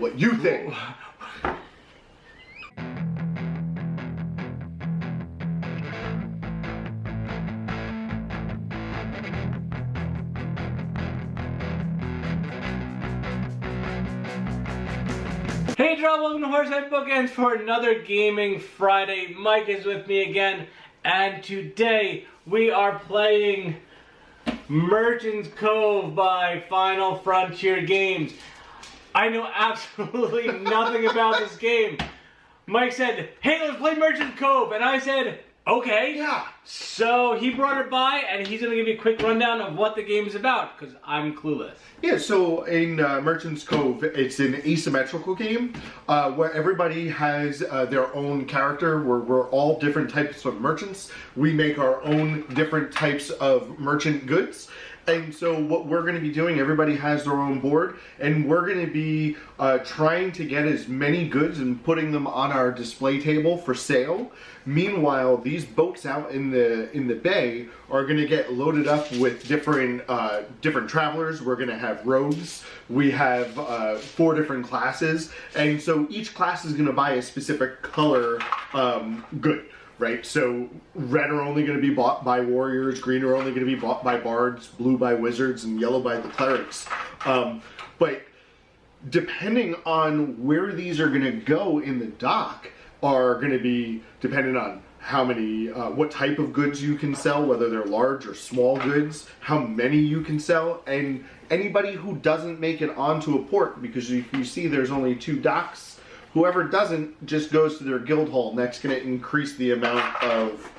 what you think. Hey y'all, welcome to Horsehead Bookends for another Gaming Friday. Mike is with me again, and today we are playing Merchant's Cove by FinalFrontierGames. I know absolutely nothing about this game. Mike said, hey, let's play Merchant's Cove, and I said, okay. Yeah. So he brought it by, and he's going to give you a quick rundown of what the game's about, because I'm clueless. Yeah, so in Merchant's Cove, it's an asymmetrical game where everybody has their own character. We're all different types of merchants. We make our own different types of merchant goods. And so what we're going to be doing, everybody has their own board, and we're going to be trying to get as many goods and putting them on our display table for sale. Meanwhile, these boats out in the bay are going to get loaded up with different travelers. We're going to have rogues. We have 4 different classes, and so each class is going to buy a specific color good. Right, so red are only going to be bought by warriors, green are only going to be bought by bards, blue by wizards, and yellow by the clerics. But depending on where these are going to go in the dock are going to be dependent on how many, what type of goods you can sell, whether they're large or small goods, how many you can sell, and anybody who doesn't make it onto a port, because if you see there's only 2 docks, whoever doesn't just goes to their guild hall, and that's going to increase the amount of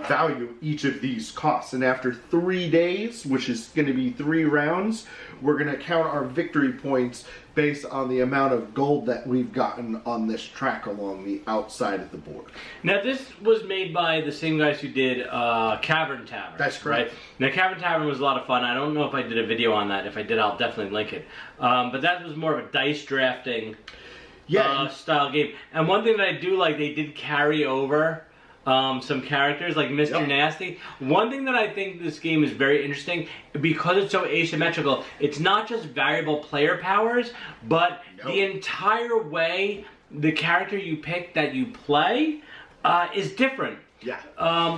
value each of these costs. And after 3 days, which is going to be 3 rounds, we're going to count our victory points based on the amount of gold that we've gotten on this track along the outside of the board. Now this was made by the same guys who did Cavern Tavern. That's correct. Right? Now Cavern Tavern was a lot of fun. I don't know if I did a video on that. If I did, I'll definitely link it. But that was more of a dice drafting style game. And one thing that I do like, they did carry over some characters like Mr. Nasty. One thing that I think this game is very interesting, because it's so asymmetrical, it's not just variable player powers, but the entire way the character you pick that you play is different. Yeah.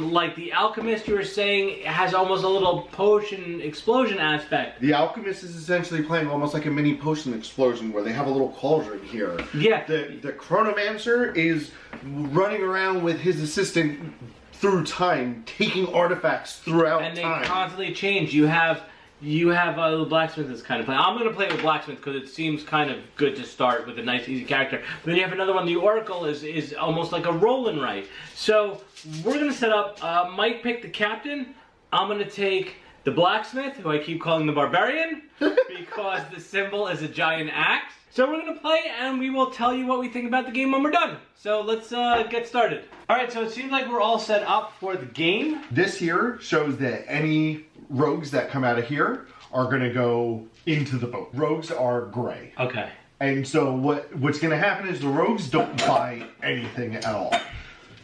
Like the alchemist, you were saying, has almost a little potion explosion aspect. The alchemist is essentially playing almost like a mini potion explosion where they have a little cauldron here. Yeah. The chronomancer is running around with his assistant through time, taking artifacts throughout time. And they constantly change. You have the blacksmith is kind of playing. I'm going to play with blacksmith because it seems kind of good to start with a nice, easy character. But then you have another one. The oracle is almost like a roll and write. So we're going to set up. Mike picked the captain. I'm going to take the blacksmith, who I keep calling the barbarian, because the symbol is a giant axe. So we're going to play, and we will tell you what we think about the game when we're done. So let's get started. All right, so it seems like we're all set up for the game. This here shows that any rogues that come out of here are going to go into the boat. Rogues are gray. Okay. And so what's going to happen is the rogues don't buy anything at all.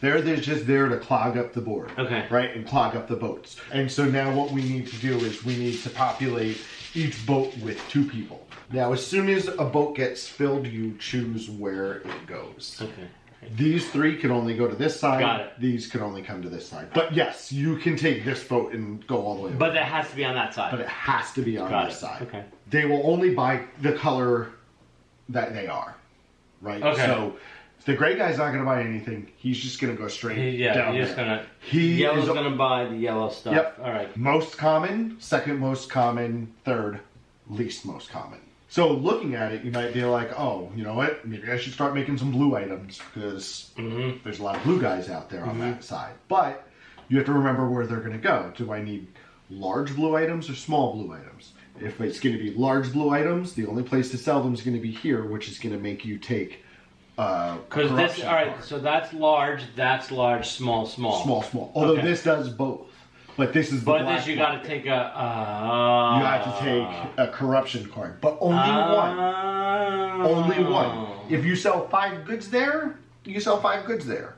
They're just there to clog up the board. Okay. Right? And clog up the boats. And so now what we need to do is we need to populate each boat with 2 people. Now, as soon as a boat gets filled, you choose where it goes. Okay. These 3 can only go to this side. Got it. These can only come to this side. But yes, you can take this boat and go all the way over. But it has to be on that side. But it has to be on this side. Okay. They will only buy the color that they are. Right? Okay. So if the gray guy's not going to buy anything, he's just going to go straight down he's just there. Yellow's going to buy the yellow stuff. Yep. All right. Most common, second most common, third least most common. So looking at it, you might be like, oh, you know what? Maybe I should start making some blue items because there's a lot of blue guys out there on that side. But you have to remember where they're going to go. Do I need large blue items or small blue items? If it's going to be large blue items, the only place to sell them is going to be here, which is going to make you take because this, all right, so that's large, small. Small. Although this does both. But this is the But black this you one. got to take a... You have to take a corruption card, but only one. Only one. If you sell 5 goods there, you sell 5 goods there.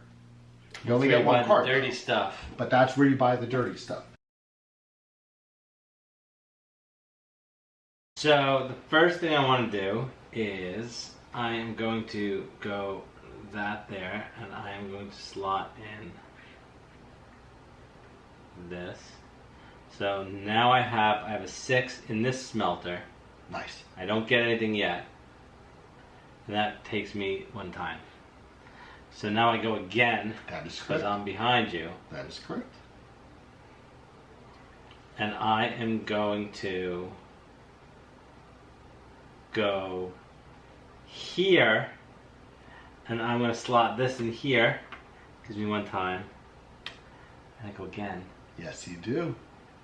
You only get 1 card. Dirty stuff. But that's where you buy the dirty stuff. So the first thing I want to do is I am going to go that there, and I am going to slot in this. So now I have a 6 in this smelter. Nice. I don't get anything yet. And that takes me 1 time. So now I go again. That is because correct. I'm behind you. That is correct. And I am going to go here, and I'm going to slot this in here. Gives me 1 time. And I go again. Yes, you do.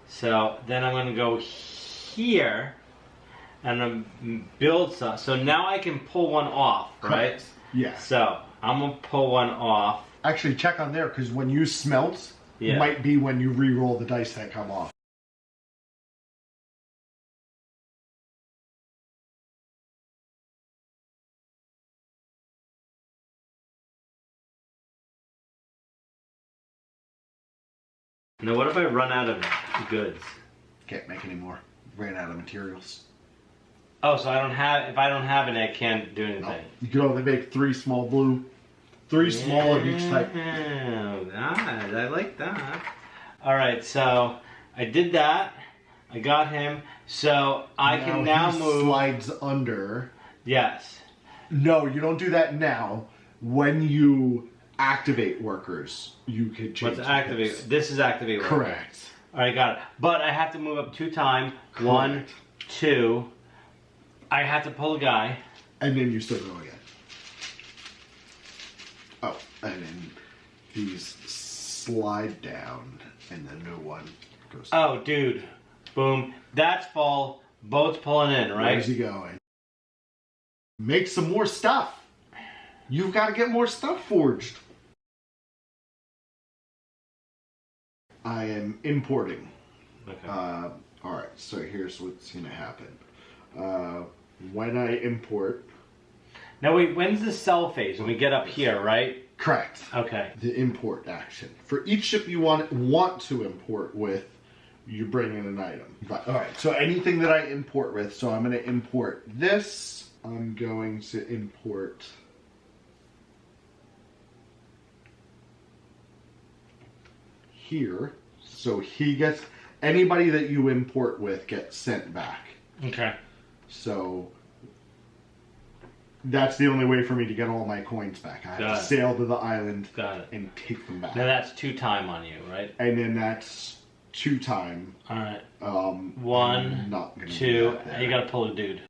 So then I'm going to go here and build some. So now I can pull 1 off, right? Correct. Yeah. So I'm going to pull 1 off. Actually, check on there, because when you smelt, it might be when you re-roll the dice that come off. Now what if I run out of goods? Can't make any more. Ran out of materials. Oh, so I don't have. If I don't have any, I can't do anything. No. You can only make 3 small blue. 3 small of each type. Oh, God, I like that. All right, so I did that. I got him. So I can now he move. Slides under. Yes. No, you don't do that now. When you activate workers, you could change. What's activate? this. This is activate. worker. Correct. All right, got it. But I have to move up 2 times. Correct. 1, 2. I have to pull a guy. And then you still go again. Oh, and then these slide down, and the new one goes. Oh, dude. Boom. That's full. Boat's pulling in, right? Where's he going? Make some more stuff. You've got to get more stuff forged. I am importing. Okay. Alright, so here's what's going to happen. When I import... Now wait, when's the sell phase? When we get up here, right? Correct. Okay. The import action. For each ship you want to import with, you bring in an item. Alright, so anything that I import with, so I'm going to import this. I'm going to import... here. So he gets... Anybody that you import with gets sent back. Okay. So... That's the only way for me to get all my coins back. I have to sail to the island and take them back. Now that's 2 time on you, right? And then that's 2 time. Alright. 1, not 2, and you gotta pull a dude.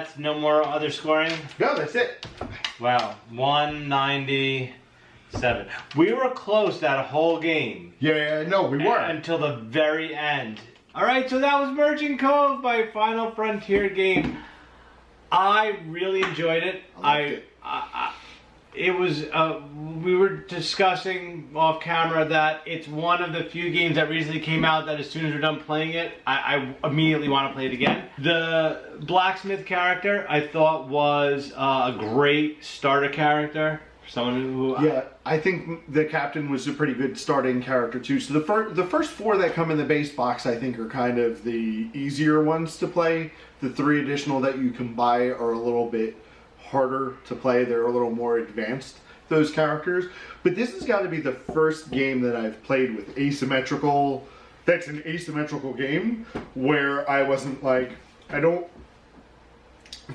that's no more other scoring? No, that's it. Wow, 197. We were close that whole game. Yeah, no, we were. Until the very end. Alright, so that was Merchant Cove by Final Frontier Game. I really enjoyed it. It was, we were discussing off camera that it's one of the few games that recently came out that as soon as we're done playing it, I immediately want to play it again. The blacksmith character I thought was a great starter character. Someone who... Yeah, I think the captain was a pretty good starting character too. So the first 4 that come in the base box, I think, are kind of the easier ones to play. The 3 additional that you can buy are a little bit harder to play. They're a little more advanced, those characters. But this has got to be the first game that I've played with asymmetrical... That's an asymmetrical game where I wasn't like... I've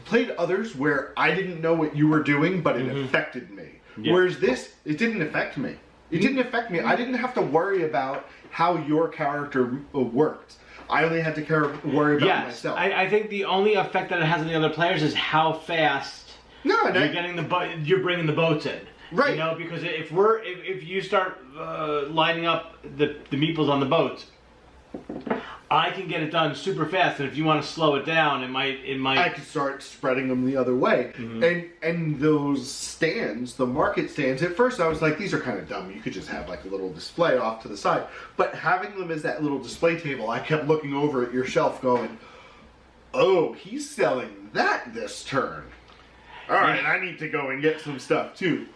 played others where I didn't know what you were doing, but it affected me. Yeah. Whereas this, it didn't affect me. It didn't affect me. I didn't have to worry about how your character worked. I only had to worry about myself. I think the only effect that it has on the other players is how fast you're you're bringing the boats in. Right. You know, because if you start lining up the meeples on the boats, I can get it done super fast, and if you want to slow it down, it might. I could start spreading them the other way, and those stands, the market stands. At first, I was like, these are kind of dumb. You could just have like a little display off to the side. But having them as that little display table, I kept looking over at your shelf, going, "Oh, he's selling that this turn. All right, I need to go and get some stuff too."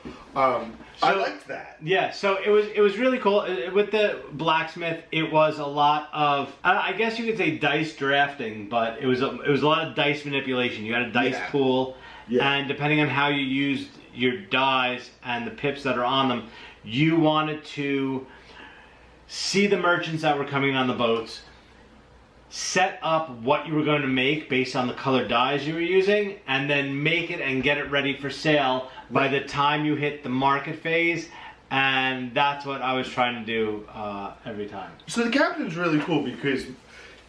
I liked that. Yeah, so it was really cool. With the blacksmith, it was a lot of, I guess you could say dice drafting, but it was a lot of dice manipulation. You had a dice pool, and depending on how you used your dies and the pips that are on them, you wanted to see the merchants that were coming on the boats, set up what you were going to make based on the colored dyes you were using, and then make it and get it ready for sale by the time you hit the market phase. And that's what I was trying to do every time. So the captain's really cool because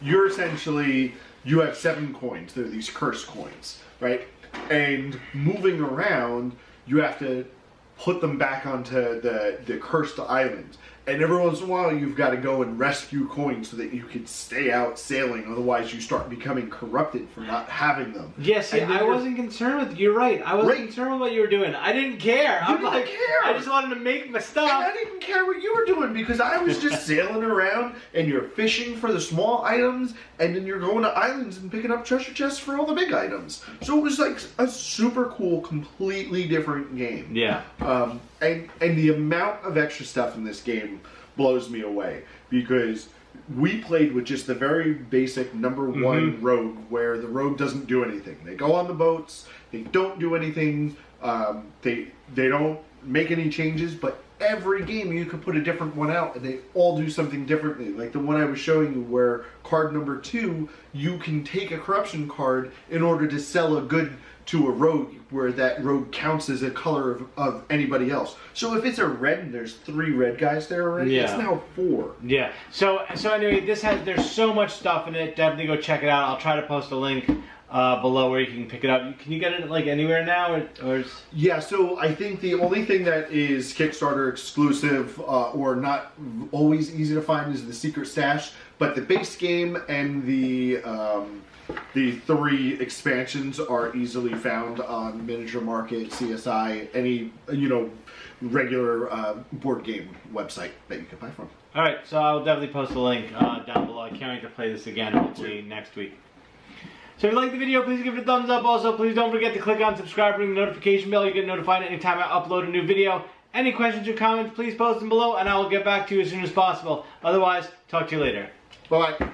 you're essentially, you have 7 coins. They're these cursed coins, right? And moving around, you have to put them back onto the cursed island. And every once in a while, you've got to go and rescue coins so that you can stay out sailing. Otherwise, you start becoming corrupted from not having them. Yes, yeah, I wasn't concerned with. You're right. I wasn't concerned with what you were doing. I didn't care. You didn't care. I just wanted to make my stuff. And I didn't care what you were doing because I was just sailing around, and you're fishing for the small items, and then you're going to islands and picking up treasure chests for all the big items. So it was like a super cool, completely different game. Yeah. And the amount of extra stuff in this game blows me away because we played with just the very basic number 1 rogue, where the rogue doesn't do anything. They go on the boats, they don't do anything, they don't make any changes, but every game you could put a different one out and they all do something differently. Like the one I was showing you where card number 2, you can take a corruption card in order to sell a good to a rogue, where that rogue counts as a color of anybody else. So if it's a red and there's 3 red guys there already, it's now 4. Yeah. So anyway, there's so much stuff in it. Definitely go check it out. I'll try to post a link below where you can pick it up. Can you get it like anywhere now, or Yeah. So I think the only thing that is Kickstarter exclusive or not always easy to find is the secret stash. But the base game and the 3 expansions are easily found on Miniature Market, CSI, any regular board game website that you can buy from. All right, so I'll definitely post a link down below. I can't wait to play this again, hopefully next week. So if you like the video, please give it a thumbs up. Also, please don't forget to click on subscribe, ring the notification bell. You get notified anytime I upload a new video. Any questions or comments, please post them below, and I will get back to you as soon as possible. Otherwise, talk to you later. Bye-bye.